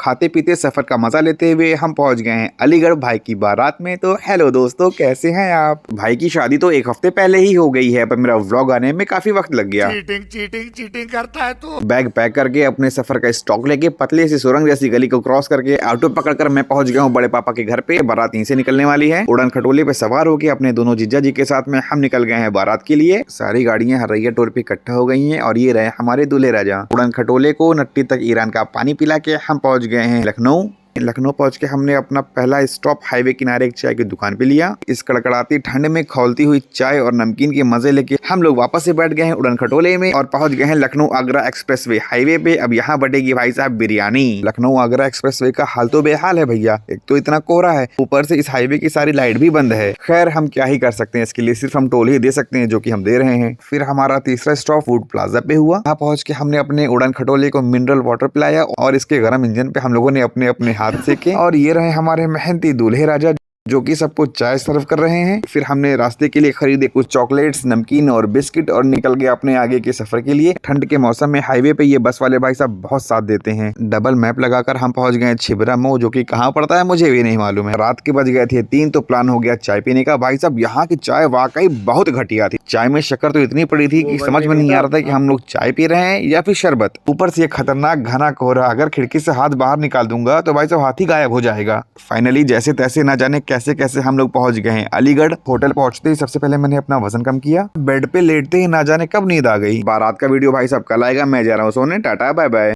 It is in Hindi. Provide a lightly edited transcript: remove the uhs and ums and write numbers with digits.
खाते पीते सफर का मजा लेते हुए हम पहुंच गए हैं अलीगढ़ भाई की बारात में। तो हेलो दोस्तों, कैसे हैं आप? भाई की शादी तो एक हफ्ते पहले ही हो गई है, पर मेरा व्लॉग आने में काफी वक्त लग गया। चीटिंग चीटिंग चीटिंग करता है तू। बैग पैक करके अपने सफर का स्टॉक लेके पतले से सुरंग जैसी गली को क्रॉस करके ऑटो पकड़कर मैं पहुंच गया हूँ बड़े पापा के घर पे। बारात यहीं से निकलने वाली है। उड़न खटोले पे सवार होकर अपने दोनों जीजा जी के साथ में हम निकल गए हैं बारात के लिए। सारी गाड़ियां हरैया टोल पे इकट्ठा हो गई हैं और ये रहे हमारे दूल्हे राजा। उड़न खटोले को नट्टी तक ईरान का पानी पिला के हम पहुंच गए हैं लखनऊ। लखनऊ पहुंच के हमने अपना पहला स्टॉप हाईवे किनारे एक चाय की दुकान पे लिया। इस कड़कड़ाती ठंड में खौलती हुई चाय और नमकीन के मजे लेके हम लोग वापस से बैठ गए हैं उड़न खटोले में और पहुंच गए हैं लखनऊ आगरा एक्सप्रेसवे हाईवे पे। अब यहाँ बटेगी भाई साहब बिरयानी। लखनऊ आगरा एक्सप्रेसवे का हाल तो बेहाल है भैया। एक तो इतना कोहरा है, ऊपर से इस हाईवे की सारी लाइट भी बंद है। खैर हम क्या ही कर सकते हैं, इसके लिए सिर्फ हम टोल ही दे सकते हैं, जो कि हम दे रहे हैं। फिर हमारा तीसरा स्टॉप फूड प्लाजा पे हुआ। यहाँ पहुंच के हमने अपने उड़न खटोले को मिनरल वाटर पिलाया और इसके गर्म इंजन पे हम लोगों ने अपने अपने हाथ सेके। और ये रहे हमारे मेहनती दूल्हे राजा जो कि सबको चाय सर्व कर रहे हैं। फिर हमने रास्ते के लिए खरीदे कुछ चॉकलेट्स, नमकीन और बिस्किट और निकल गए अपने आगे के सफर के लिए। ठंड के मौसम में हाईवे पे ये बस वाले भाई साहब बहुत साथ देते हैं। डबल मैप लगाकर हम पहुंच गए छिबरा मऊ, जो कि कहाँ पड़ता है मुझे भी नहीं मालूम है। रात के बज गए थे 3 तो प्लान हो गया चाय पीने का। भाई साहब यहाँ की चाय वाकई बहुत घटिया थी। चाय में शक्कर तो इतनी पड़ी थी कि समझ में नहीं आ रहा था कि हम लोग चाय पी रहे हैं या फिर शरबत। ऊपर से ये खतरनाक घना कोहरा, अगर खिड़की से हाथ बाहर निकाल दूंगा तो भाई साहब हाथ ही गायब हो जाएगा। फाइनली जैसे तैसे ना जाने कैसे कैसे हम लोग पहुंच गए हैं अलीगढ़। होटल पहुंचते ही सबसे पहले मैंने अपना वजन कम किया। बेड पे लेटते ही ना जाने कब नींद आ गई। बारात का वीडियो भाई साहब कल आएगा। मैं जा रहा हूँ सोने। Tata bye bye.